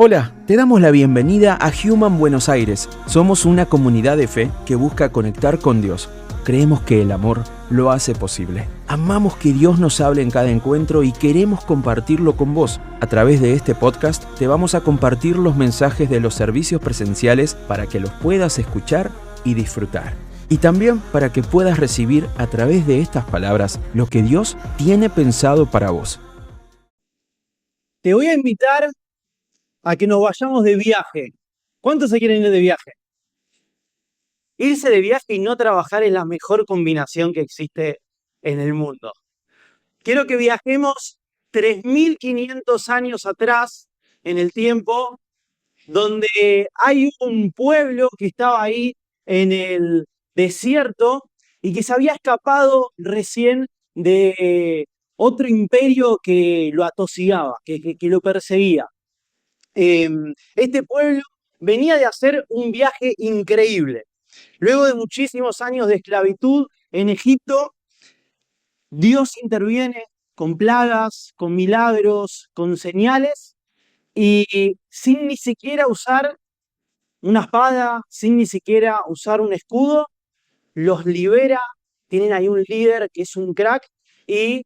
Hola, te damos la bienvenida a Human Buenos Aires. Somos una comunidad de fe que busca conectar con Dios. Creemos que el amor lo hace posible. Amamos que Dios nos hable en cada encuentro y queremos compartirlo con vos. A través de este podcast te vamos a compartir los mensajes de los servicios presenciales para que los puedas escuchar y disfrutar. Y también para que puedas recibir a través de estas palabras lo que Dios tiene pensado para vos. Te voy a invitar a que nos vayamos de viaje. ¿Cuántos se quieren ir de viaje? Irse de viaje y no trabajar es la mejor combinación que existe en el mundo. Quiero que viajemos 3.500 años atrás en el tiempo, donde hay un pueblo que estaba ahí en el desierto y que se había escapado recién de otro imperio que lo atosigaba, que lo perseguía. Este pueblo venía de hacer un viaje increíble. Luego de muchísimos años de esclavitud en Egipto, Dios interviene con plagas, con milagros, con señales, y sin ni siquiera usar una espada, sin ni siquiera usar un escudo, los libera. Tienen ahí un líder que es un crack y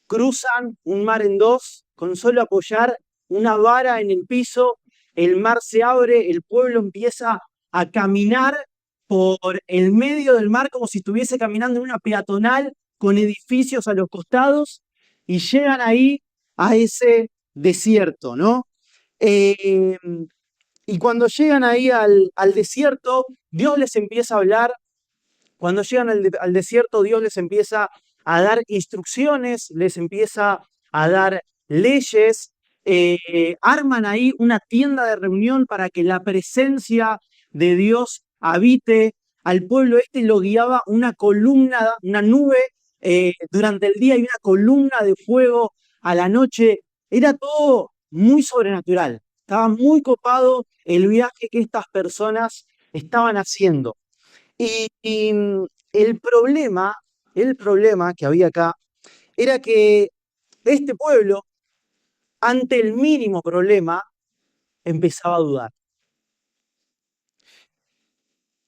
cruzan un mar en dos con solo apoyar una vara en el piso. El mar se abre, el pueblo empieza a caminar por el medio del mar como si estuviese caminando en una peatonal con edificios a los costados, y llegan ahí a ese desierto, ¿no? Eh, y cuando llegan ahí al desierto, Dios les empieza a hablar. Cuando llegan al desierto, Dios les empieza a dar instrucciones, les empieza a dar leyes, arman ahí una tienda de reunión para que la presencia de Dios habite. Al pueblo este lo guiaba una columna, una nube durante el día y una columna de fuego a la noche. Era todo muy sobrenatural. Estaba muy copado el viaje que estas personas estaban haciendo. Y el problema que había acá era que este pueblo, ante el mínimo problema, empezaba a dudar.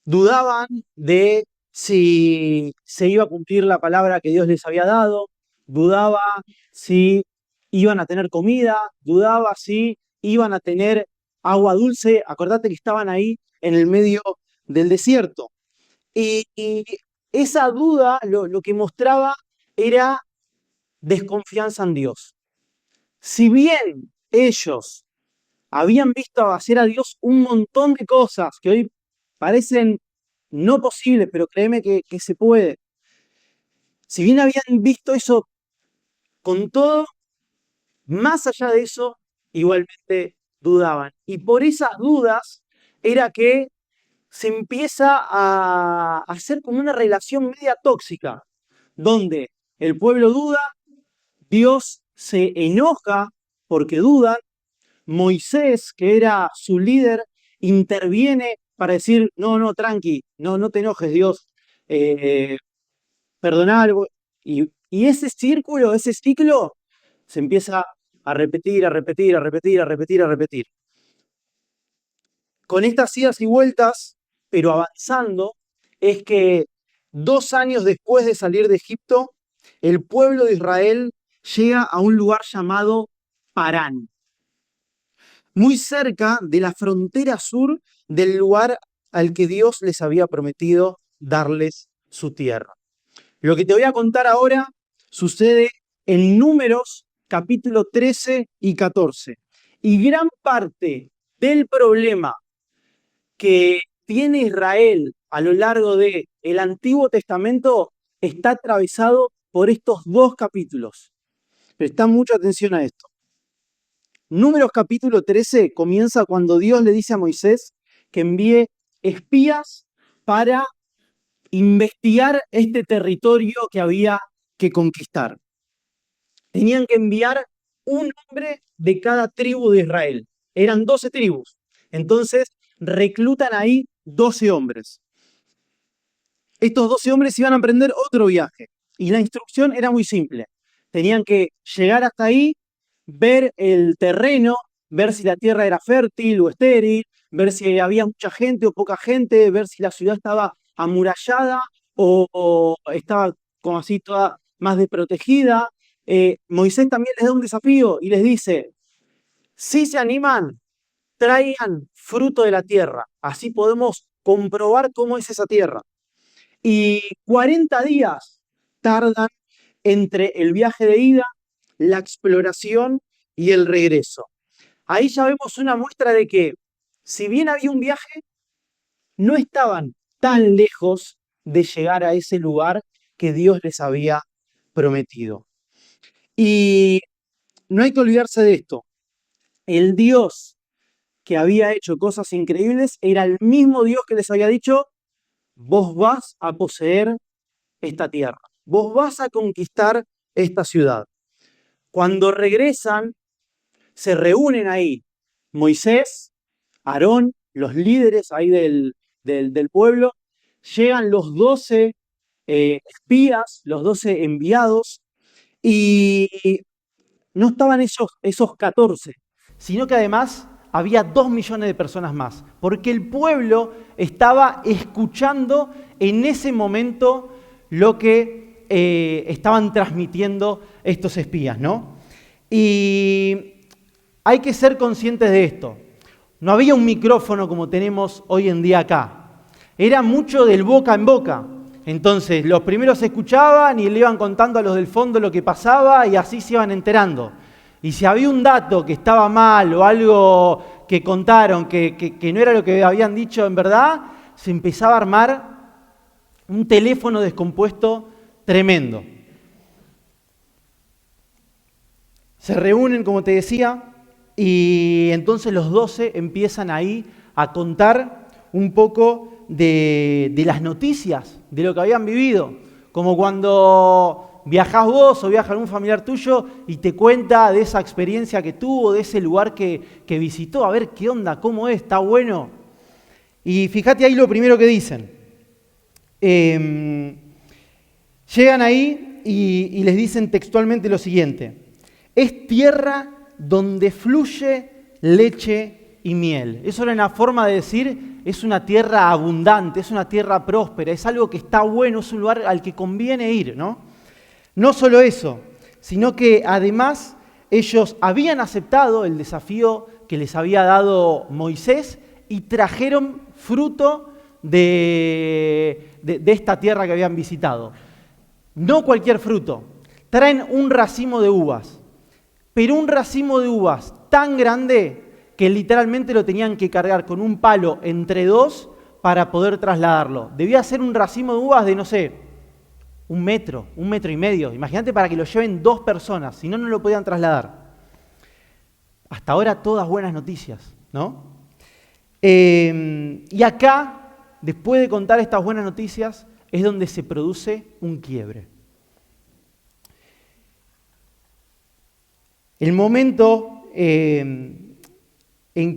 Dudaban de si se iba a cumplir la palabra que Dios les había dado, dudaba si iban a tener comida, dudaba si iban a tener agua dulce. Acordate que estaban ahí en el medio del desierto. Y esa duda lo que mostraba era desconfianza en Dios. Si bien ellos habían visto hacer a Dios un montón de cosas que hoy parecen no posibles, pero créeme que se puede. Si bien habían visto eso con todo, más allá de eso, igualmente dudaban. Y por esas dudas era que se empieza a hacer como una relación media tóxica, donde el pueblo duda, Dios se enoja porque dudan. Moisés, que era su líder, interviene para decir: no, tranqui, no te enojes, Dios, perdoná algo. Y ese círculo, ese ciclo, se empieza a repetir, a repetir, a repetir, a repetir, a repetir. Con estas idas y vueltas, pero avanzando, es que 2 años después de salir de Egipto, el pueblo de Israel llega a un lugar llamado Parán, muy cerca de la frontera sur del lugar al que Dios les había prometido darles su tierra. Lo que te voy a contar ahora sucede en Números capítulo 13 y 14. Y gran parte del problema que tiene Israel a lo largo del Antiguo Testamento está atravesado por estos 2 capítulos. Presta mucha atención a esto. Números capítulo 13 comienza cuando Dios le dice a Moisés que envíe espías para investigar este territorio que había que conquistar. Tenían que enviar un hombre de cada tribu de Israel. Eran 12 tribus. Entonces reclutan ahí 12 hombres. Estos 12 hombres iban a emprender otro viaje. Y la instrucción era muy simple. Tenían que llegar hasta ahí, ver el terreno, ver si la tierra era fértil o estéril, ver si había mucha gente o poca gente, ver si la ciudad estaba amurallada o estaba como así toda más desprotegida. Moisés también les da un desafío y les dice, si se animan, traigan fruto de la tierra, así podemos comprobar cómo es esa tierra. Y 40 días tardan entre el viaje de ida, la exploración y el regreso. Ahí ya vemos una muestra de que, si bien había un viaje, no estaban tan lejos de llegar a ese lugar que Dios les había prometido. Y no hay que olvidarse de esto. El Dios que había hecho cosas increíbles era el mismo Dios que les había dicho, vos vas a poseer esta tierra, vos vas a conquistar esta ciudad. Cuando regresan, se reúnen ahí Moisés, Aarón, los líderes ahí del pueblo, llegan los 12 espías, los 12 enviados, y no estaban esos 14, sino que además había 2 millones de personas más, porque el pueblo estaba escuchando en ese momento lo que estaban transmitiendo estos espías, ¿no? Y hay que ser conscientes de esto. No había un micrófono como tenemos hoy en día acá. Era mucho del boca en boca. Entonces, los primeros escuchaban y le iban contando a los del fondo lo que pasaba y así se iban enterando. Y si había un dato que estaba mal o algo que contaron que no era lo que habían dicho en verdad, se empezaba a armar un teléfono descompuesto tremendo. Se reúnen, como te decía, y entonces los 12 empiezan ahí a contar un poco de las noticias, de lo que habían vivido. Como cuando viajás vos o viaja algún familiar tuyo y te cuenta de esa experiencia que tuvo, de ese lugar que visitó, a ver qué onda, cómo es, está bueno. Y fíjate ahí lo primero que dicen. Llegan ahí y les dicen textualmente lo siguiente. Es tierra donde fluye leche y miel. Eso era una forma de decir, es una tierra abundante, es una tierra próspera, es algo que está bueno, es un lugar al que conviene ir, ¿no? No solo eso, sino que además ellos habían aceptado el desafío que les había dado Moisés y trajeron fruto de esta tierra que habían visitado. No cualquier fruto, traen un racimo de uvas. Pero un racimo de uvas tan grande que literalmente lo tenían que cargar con un palo entre 2 para poder trasladarlo. Debía ser un racimo de uvas de, no sé, 1 metro, 1,5 metros. Imagínate para que lo lleven 2 personas, si no, no lo podían trasladar. Hasta ahora todas buenas noticias, ¿no? Y acá, después de contar estas buenas noticias, es donde se produce un quiebre. El momento en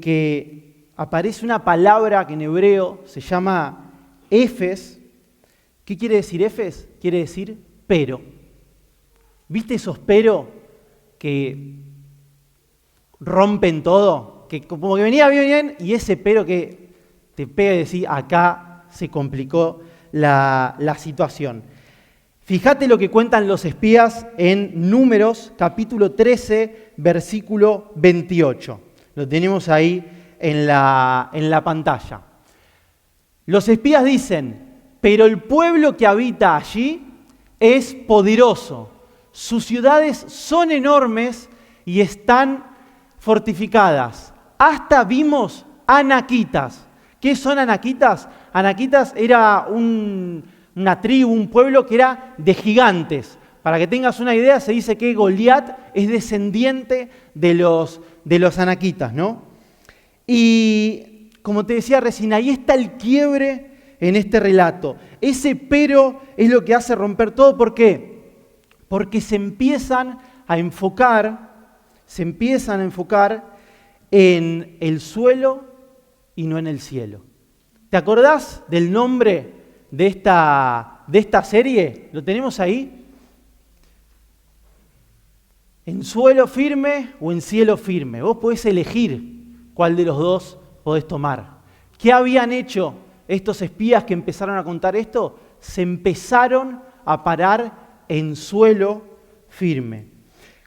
que aparece una palabra que en hebreo se llama Efes. ¿Qué quiere decir Efes? Quiere decir pero. ¿Viste esos pero que rompen todo? Que como que venía bien y ese pero que te pega y decís, acá se complicó la situación. Fíjate lo que cuentan los espías en Números, capítulo 13, versículo 28. Lo tenemos ahí en la pantalla. Los espías dicen, pero el pueblo que habita allí es poderoso. Sus ciudades son enormes y están fortificadas. Hasta vimos anaquitas. ¿Qué son anaquitas? Anaquitas era una tribu, un pueblo que era de gigantes. Para que tengas una idea, se dice que Goliat es descendiente de los anaquitas, ¿no? Y como te decía recién, ahí está el quiebre en este relato. Ese pero es lo que hace romper todo. ¿Por qué? Porque se empiezan a enfocar en el suelo y no en el cielo. ¿Te acordás del nombre de esta serie? ¿Lo tenemos ahí? ¿En suelo firme o en cielo firme? Vos podés elegir cuál de los dos podés tomar. ¿Qué habían hecho estos espías que empezaron a contar esto? Se empezaron a parar en suelo firme.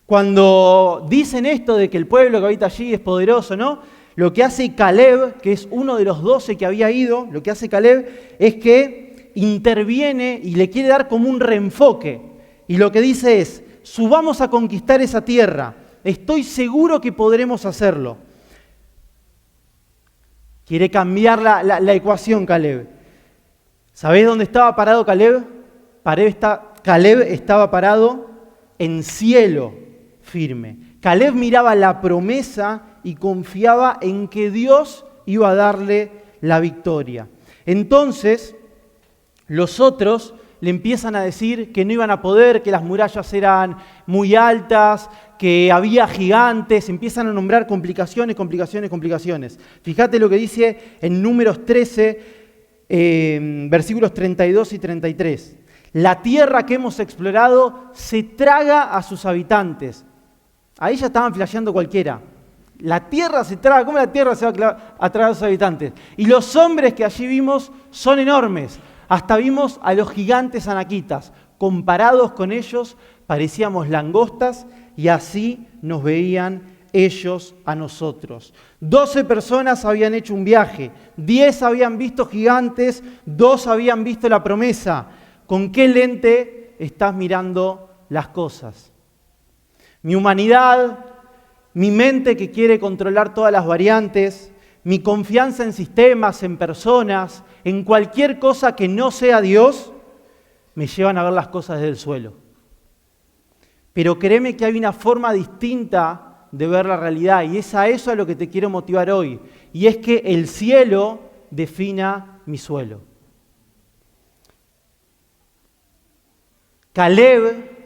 Cuando dicen esto de que el pueblo que habita allí es poderoso, ¿no? Lo que hace Caleb, que es uno de los 12 que había ido, lo que hace Caleb es que interviene y le quiere dar como un reenfoque. Y lo que dice es, subamos a conquistar esa tierra. Estoy seguro que podremos hacerlo. Quiere cambiar la ecuación Caleb. ¿Sabés dónde estaba parado Caleb? Caleb estaba parado en cielo firme. Caleb miraba la promesa y confiaba en que Dios iba a darle la victoria. Entonces, los otros le empiezan a decir que no iban a poder, que las murallas eran muy altas, que había gigantes, empiezan a nombrar complicaciones. Fíjate lo que dice en Números 13, versículos 32 y 33. La tierra que hemos explorado se traga a sus habitantes. Ahí ya estaban flasheando cualquiera. La tierra se traga, ¿cómo la tierra se va a tragar a sus habitantes? Y los hombres que allí vimos son enormes. Hasta vimos a los gigantes anaquitas. Comparados con ellos, parecíamos langostas y así nos veían ellos a nosotros. 12 personas habían hecho un viaje, 10 habían visto gigantes, 2 habían visto la promesa. ¿Con qué lente estás mirando las cosas? Mi humanidad, mi mente que quiere controlar todas las variantes, mi confianza en sistemas, en personas, en cualquier cosa que no sea Dios, me llevan a ver las cosas desde el suelo. Pero créeme que hay una forma distinta de ver la realidad y es a eso a lo que te quiero motivar hoy. Y es que el cielo defina mi suelo. Caleb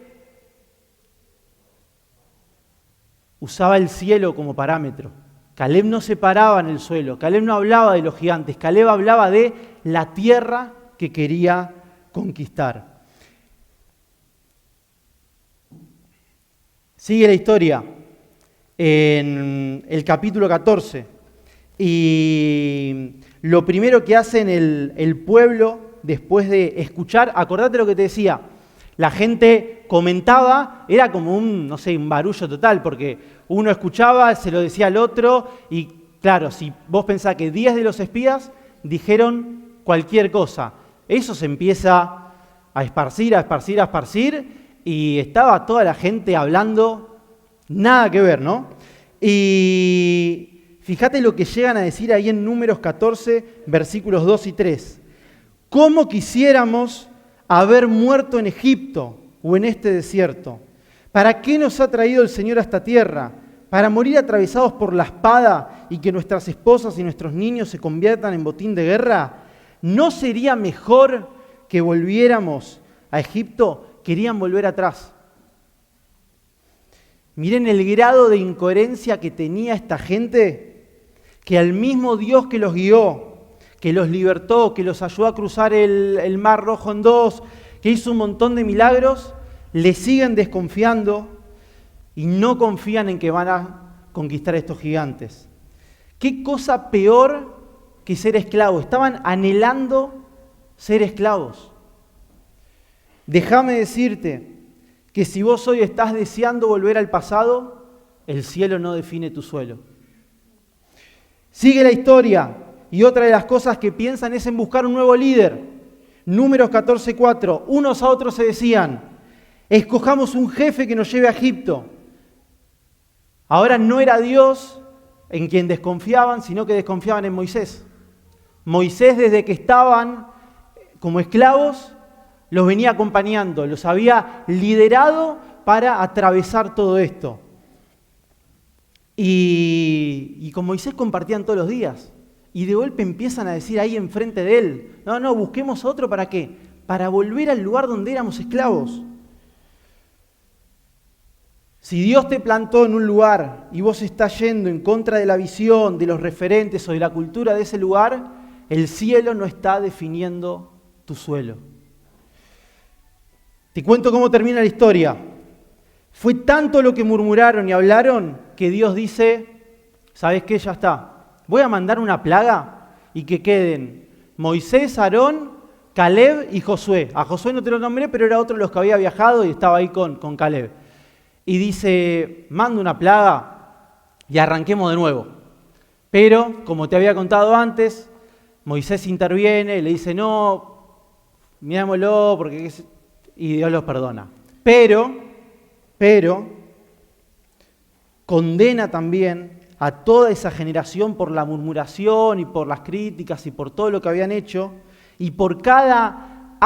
usaba el cielo como parámetro. Caleb no se paraba en el suelo, Caleb no hablaba de los gigantes, Caleb hablaba de la tierra que quería conquistar. Sigue la historia en el capítulo 14 y lo primero que hacen el pueblo después de escuchar, acordate lo que te decía, la gente comentaba, era como un barullo total, porque uno escuchaba, se lo decía al otro, y claro, si vos pensás que 10 de los espías dijeron cualquier cosa, eso se empieza a esparcir, y estaba toda la gente hablando, nada que ver, ¿no? Y fíjate lo que llegan a decir ahí en Números 14, versículos 2 y 3. ¿Cómo quisiéramos haber muerto en Egipto o en este desierto? ¿Para qué nos ha traído el Señor a esta tierra? ¿Para morir atravesados por la espada y que nuestras esposas y nuestros niños se conviertan en botín de guerra? ¿No sería mejor que volviéramos a Egipto? Querían volver atrás. Miren el grado de incoherencia que tenía esta gente, que al mismo Dios que los guió, que los libertó, que los ayudó a cruzar el Mar Rojo en dos, que hizo un montón de milagros, le siguen desconfiando y no confían en que van a conquistar a estos gigantes. ¿Qué cosa peor que ser esclavo? Estaban anhelando ser esclavos. Déjame decirte que si vos hoy estás deseando volver al pasado, el cielo no define tu suelo. Sigue la historia. Y otra de las cosas que piensan es en buscar un nuevo líder. Números 14:4. Unos a otros se decían, escojamos un jefe que nos lleve a Egipto. Ahora no era Dios en quien desconfiaban, sino que desconfiaban en Moisés. Moisés, desde que estaban como esclavos, los venía acompañando, los había liderado para atravesar todo esto. Y con Moisés compartían todos los días. Y de golpe empiezan a decir ahí enfrente de él, no, busquemos a otro, ¿para qué? Para volver al lugar donde éramos esclavos. Si Dios te plantó en un lugar y vos estás yendo en contra de la visión, de los referentes o de la cultura de ese lugar, el cielo no está definiendo tu suelo. Te cuento cómo termina la historia. Fue tanto lo que murmuraron y hablaron que Dios dice, ¿sabes qué? Ya está. Voy a mandar una plaga y que queden Moisés, Aarón, Caleb y Josué. A Josué no te lo nombré, pero era otro de los que había viajado y estaba ahí con Caleb. Y dice, mando una plaga y arranquemos de nuevo. Pero, como te había contado antes, Moisés interviene y le dice, no, mirámoslo, porque... y Dios los perdona. Pero, condena también a toda esa generación por la murmuración y por las críticas y por todo lo que habían hecho, y por cada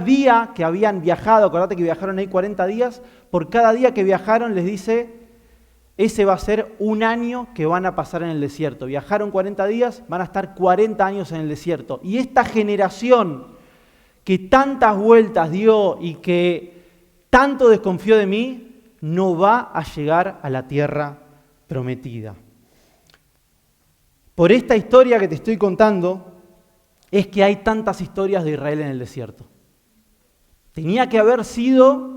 día que habían viajado, acordate que viajaron ahí 40 días, por cada día que viajaron les dice, ese va a ser un año que van a pasar en el desierto. Viajaron 40 días, van a estar 40 años en el desierto. Y esta generación que tantas vueltas dio y que tanto desconfió de mí, no va a llegar a la tierra prometida. Por esta historia que te estoy contando, es que hay tantas historias de Israel en el desierto. Tenía que haber sido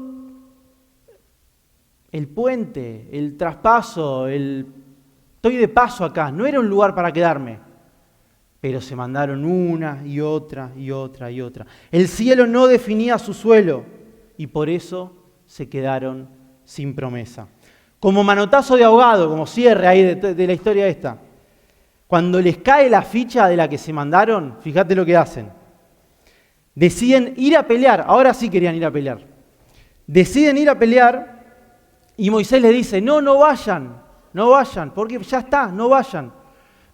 el puente, el traspaso, estoy de paso acá, no era un lugar para quedarme. Pero se mandaron una y otra y otra y otra. El cielo no definía su suelo y por eso se quedaron sin promesa. Como manotazo de ahogado, como cierre ahí de la historia esta. Cuando les cae la ficha de la que se mandaron, fíjate lo que hacen. Deciden ir a pelear, ahora sí querían ir a pelear. Deciden ir a pelear y Moisés les dice, no vayan, porque ya está, no vayan.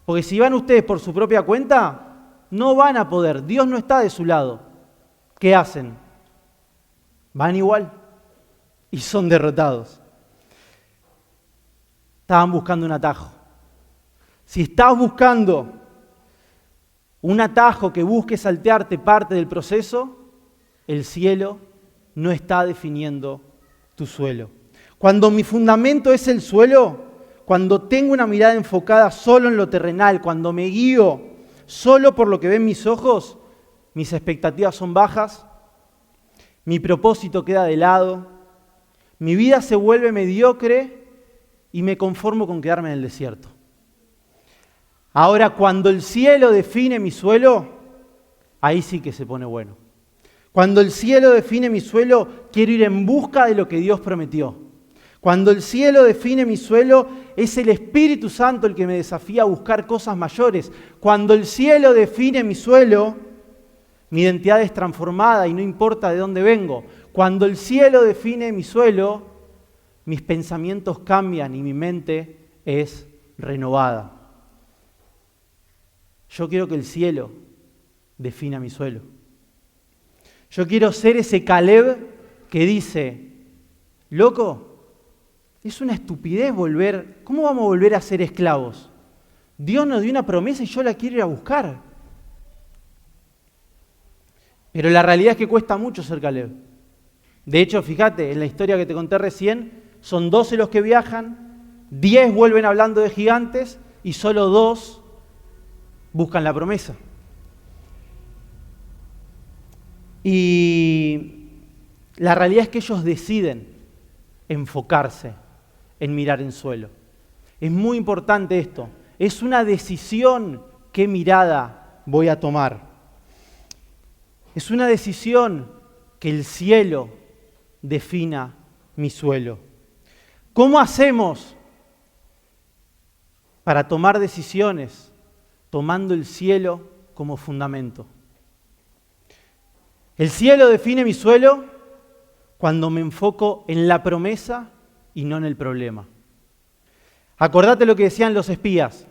Porque si van ustedes por su propia cuenta, no van a poder, Dios no está de su lado. ¿Qué hacen? Van igual y son derrotados. Estaban buscando un atajo. Si estás buscando un atajo que busque saltearte parte del proceso, el cielo no está definiendo tu suelo. Cuando mi fundamento es el suelo, cuando tengo una mirada enfocada solo en lo terrenal, cuando me guío solo por lo que ven mis ojos, mis expectativas son bajas, mi propósito queda de lado, mi vida se vuelve mediocre y me conformo con quedarme en el desierto. Ahora, cuando el cielo define mi suelo, ahí sí que se pone bueno. Cuando el cielo define mi suelo, quiero ir en busca de lo que Dios prometió. Cuando el cielo define mi suelo, es el Espíritu Santo el que me desafía a buscar cosas mayores. Cuando el cielo define mi suelo, mi identidad es transformada y no importa de dónde vengo. Cuando el cielo define mi suelo, mis pensamientos cambian y mi mente es renovada. Yo quiero que el cielo defina mi suelo. Yo quiero ser ese Caleb que dice, loco, es una estupidez volver, ¿cómo vamos a volver a ser esclavos? Dios nos dio una promesa y yo la quiero ir a buscar. Pero la realidad es que cuesta mucho ser Caleb. De hecho, fíjate, en la historia que te conté recién, son 12 los que viajan, 10 vuelven hablando de gigantes y solo 2 buscan la promesa. Y la realidad es que ellos deciden enfocarse en mirar en suelo. Es muy importante esto. Es una decisión qué mirada voy a tomar. Es una decisión que el cielo defina mi suelo. ¿Cómo hacemos para tomar decisiones tomando el cielo como fundamento? El cielo define mi suelo cuando me enfoco en la promesa y no en el problema. Acordate lo que decían los espías.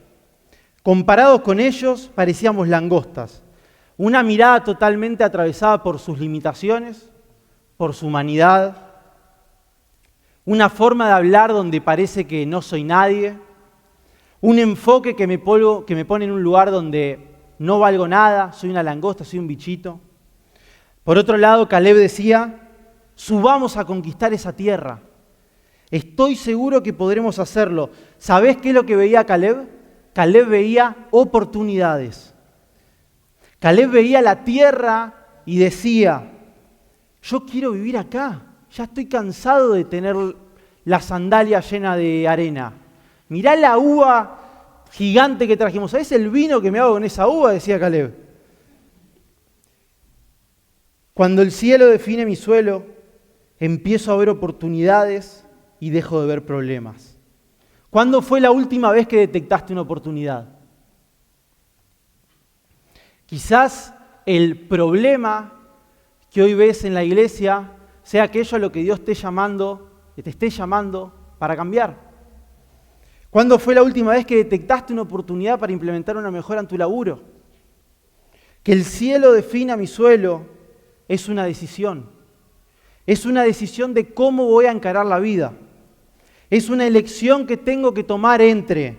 Comparados con ellos, parecíamos langostas. Una mirada totalmente atravesada por sus limitaciones, por su humanidad. Una forma de hablar donde parece que no soy nadie. Un enfoque que me pone en un lugar donde no valgo nada, soy una langosta, soy un bichito. Por otro lado, Caleb decía, subamos a conquistar esa tierra. Estoy seguro que podremos hacerlo. ¿Sabés qué es lo que veía Caleb? Caleb veía oportunidades. Caleb veía la tierra y decía, yo quiero vivir acá. ya estoy cansado de tener la sandalia llena de arena. Mirá la uva gigante que trajimos. ¿Sabés el vino que me hago con esa uva?, decía Caleb. Cuando el cielo define mi suelo, empiezo a ver oportunidades y dejo de ver problemas. ¿Cuándo fue la última vez que detectaste una oportunidad? Quizás el problema que hoy ves en la iglesia sea aquello a lo que Dios te esté llamando para cambiar. ¿Cuándo fue la última vez que detectaste una oportunidad para implementar una mejora en tu laburo? Que el cielo defina mi suelo es una decisión. Es una decisión de cómo voy a encarar la vida. Es una elección que tengo que tomar entre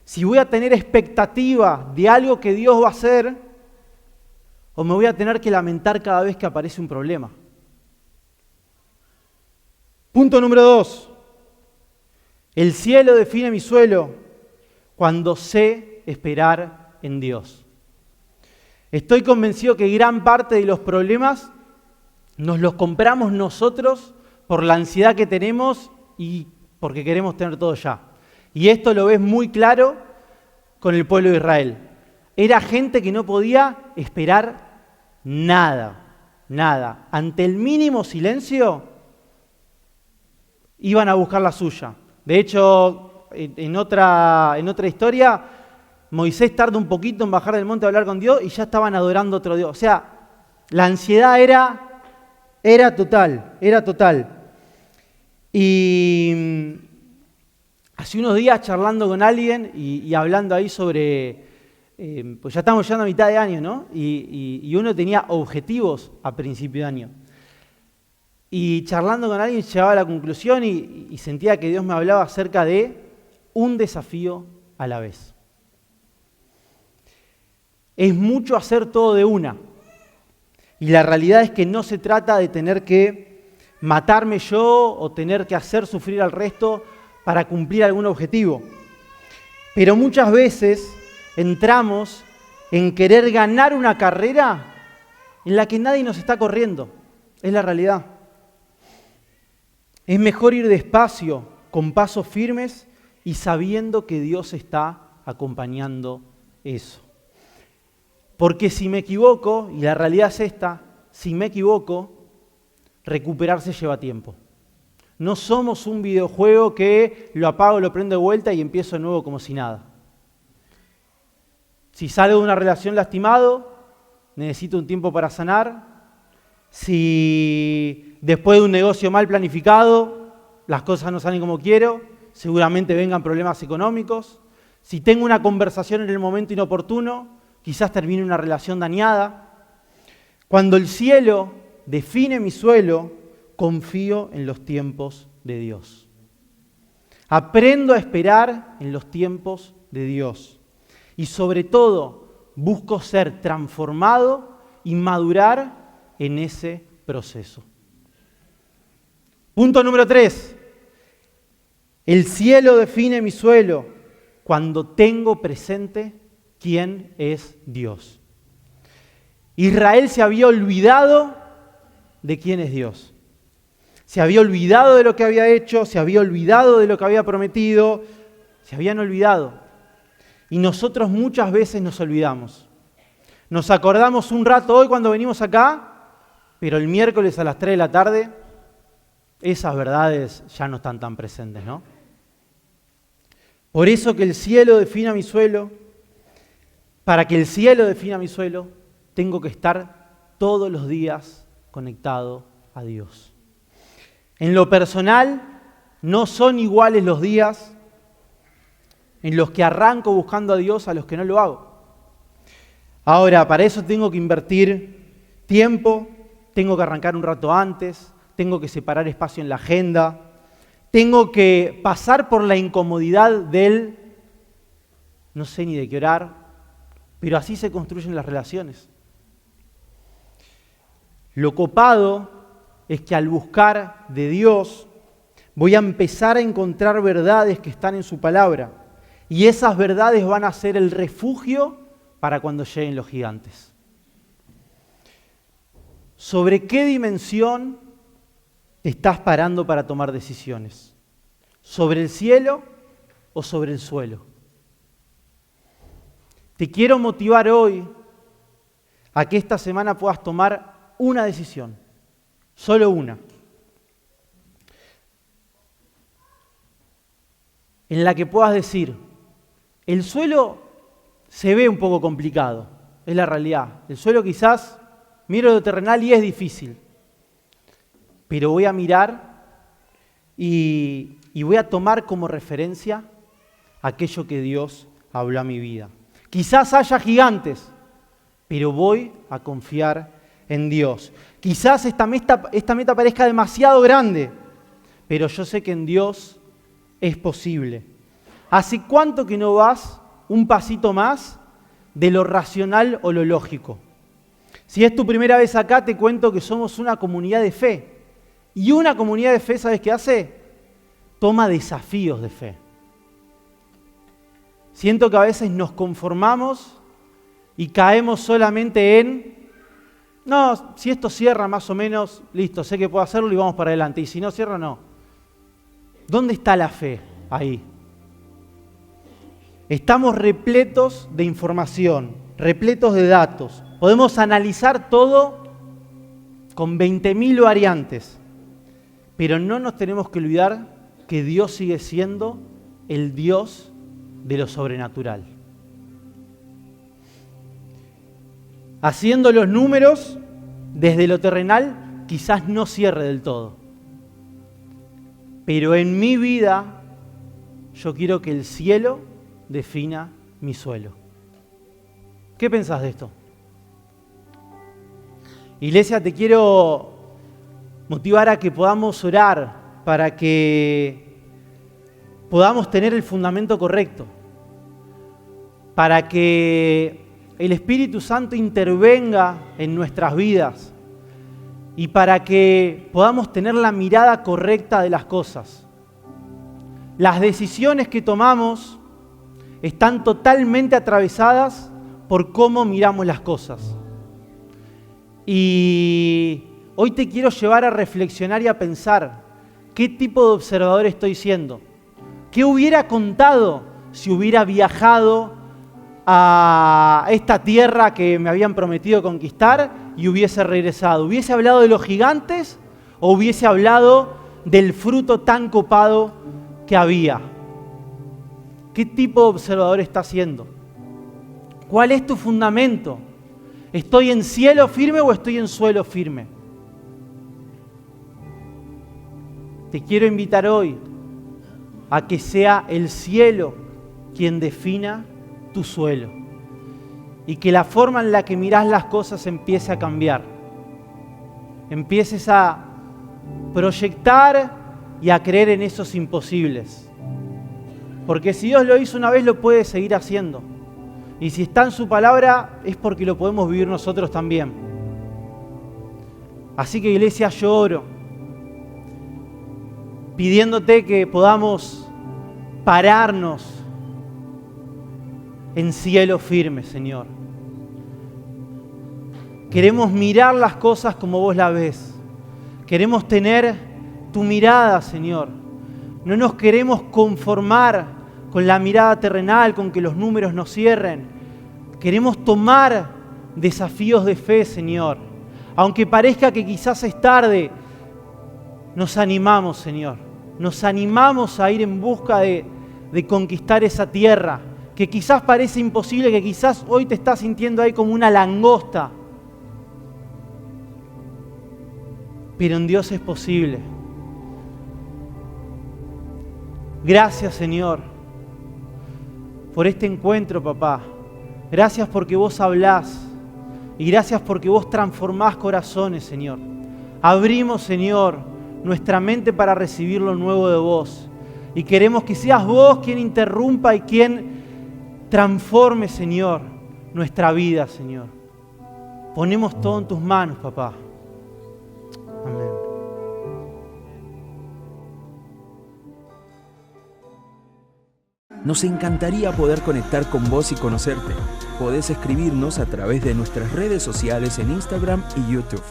si voy a tener expectativa de algo que Dios va a hacer o me voy a tener que lamentar cada vez que aparece un problema. Punto número 2. El cielo define mi suelo cuando sé esperar en Dios. Estoy convencido que gran parte de los problemas nos los compramos nosotros por la ansiedad que tenemos y porque queremos tener todo ya. Y esto lo ves muy claro con el pueblo de Israel. Era gente que no podía esperar nada. Ante el mínimo silencio, iban a buscar la suya. De hecho, en otra historia, Moisés tarda un poquito en bajar del monte a hablar con Dios y ya estaban adorando a otro Dios. O sea, la ansiedad era total. Y hace unos días charlando con alguien y hablando ahí sobre, pues ya estamos llegando a mitad de año, ¿no? Y uno tenía objetivos a principio de año. Y charlando con alguien llegaba a la conclusión y sentía que Dios me hablaba acerca de un desafío a la vez. Es mucho hacer todo de una. Y la realidad es que no se trata de tener que matarme yo o tener que hacer sufrir al resto para cumplir algún objetivo. Pero muchas veces entramos en querer ganar una carrera en la que nadie nos está corriendo. Es la realidad. Es mejor ir despacio, con pasos firmes y sabiendo que Dios está acompañando eso. Porque si me equivoco, y la realidad es esta, si me equivoco, recuperarse lleva tiempo. No somos un videojuego que lo apago, lo prendo de vuelta y empiezo de nuevo como si nada. Si salgo de una relación lastimado, necesito un tiempo para sanar. Si después de un negocio mal planificado, las cosas no salen como quiero, seguramente vengan problemas económicos. Si tengo una conversación en el momento inoportuno, quizás termine una relación dañada. Cuando el cielo define mi suelo, confío en los tiempos de Dios. Aprendo a esperar en los tiempos de Dios. Y sobre todo, busco ser transformado y madurar en ese proceso. Punto número 3. El cielo define mi suelo cuando tengo presente quién es Dios. Israel se había olvidado de quién es Dios. Se había olvidado de lo que había hecho, se había olvidado de lo que había prometido, se habían olvidado. Y nosotros muchas veces nos olvidamos. Nos acordamos un rato hoy cuando venimos acá, pero el miércoles a las 3 de la tarde, esas verdades ya no están tan presentes, ¿no? Por eso que el cielo defina mi suelo, para que el cielo defina mi suelo, tengo que estar todos los días conectado a Dios. En lo personal, no son iguales los días en los que arranco buscando a Dios a los que no lo hago. Ahora, para eso tengo que invertir tiempo, tengo que arrancar un rato antes, tengo que separar espacio en la agenda, tengo que pasar por la incomodidad del no sé ni de qué orar, pero así se construyen las relaciones. Lo copado es que al buscar de Dios voy a empezar a encontrar verdades que están en su palabra y esas verdades van a ser el refugio para cuando lleguen los gigantes. ¿Sobre qué dimensión estás parando para tomar decisiones? ¿Sobre el cielo o sobre el suelo? Te quiero motivar hoy a que esta semana puedas tomar una decisión, solo una, en la que puedas decir, el suelo se ve un poco complicado, es la realidad. El suelo quizás, miro lo terrenal y es difícil, pero voy a mirar y voy a tomar como referencia aquello que Dios habló a mi vida. Quizás haya gigantes, pero voy a confiar en Dios. Quizás esta meta parezca demasiado grande, pero yo sé que en Dios es posible. ¿Hace cuánto que no vas un pasito más de lo racional o lo lógico? Si es tu primera vez acá, te cuento que somos una comunidad de fe. Y una comunidad de fe, ¿sabes qué hace? Toma desafíos de fe. Siento que a veces nos conformamos y caemos solamente en, no, si esto cierra más o menos, listo, sé que puedo hacerlo y vamos para adelante. Y si no cierra, no. ¿Dónde está la fe ahí? Estamos repletos de información, repletos de datos. Podemos analizar todo con 20.000 variantes. Pero no nos tenemos que olvidar que Dios sigue siendo el Dios de lo sobrenatural. Haciendo los números desde lo terrenal, quizás no cierre del todo. Pero en mi vida, yo quiero que el cielo defina mi suelo. ¿Qué pensás de esto? Iglesia, te quiero motivar a que podamos orar para que podamos tener el fundamento correcto, para que el Espíritu Santo intervenga en nuestras vidas y para que podamos tener la mirada correcta de las cosas. Las decisiones que tomamos están totalmente atravesadas por cómo miramos las cosas. Y hoy te quiero llevar a reflexionar y a pensar qué tipo de observador estoy siendo. ¿Qué hubiera contado si hubiera viajado a esta tierra que me habían prometido conquistar y hubiese regresado? ¿Hubiese hablado de los gigantes o hubiese hablado del fruto tan copado que había? ¿Qué tipo de observador estás siendo? ¿Cuál es tu fundamento? ¿Estoy en cielo firme o estoy en suelo firme? Te quiero invitar hoy a que sea el cielo quien defina tu suelo y que la forma en la que mirás las cosas empiece a cambiar. Empieces a proyectar y a creer en esos imposibles. Porque si Dios lo hizo una vez, lo puede seguir haciendo. Y si está en su palabra, es porque lo podemos vivir nosotros también. Así que, iglesia, yo oro pidiéndote que podamos pararnos en cielo firme, Señor. Queremos mirar las cosas como vos las ves. Queremos tener tu mirada, Señor. No nos queremos conformar con la mirada terrenal, con que los números nos cierren. Queremos tomar desafíos de fe, Señor. Aunque parezca que quizás es tarde, nos animamos, Señor. Nos animamos a ir en busca de conquistar esa tierra, que quizás parece imposible, que quizás hoy te estás sintiendo ahí como una langosta. Pero en Dios es posible. Gracias, Señor, por este encuentro, papá. Gracias porque vos hablás y gracias porque vos transformás corazones, Señor. Abrimos, Señor, nuestra mente para recibir lo nuevo de vos. Y queremos que seas vos quien interrumpa y quien transforme, Señor, nuestra vida, Señor. Ponemos todo en tus manos, papá. Amén. Nos encantaría poder conectar con vos y conocerte. Podés escribirnos a través de nuestras redes sociales en Instagram y YouTube.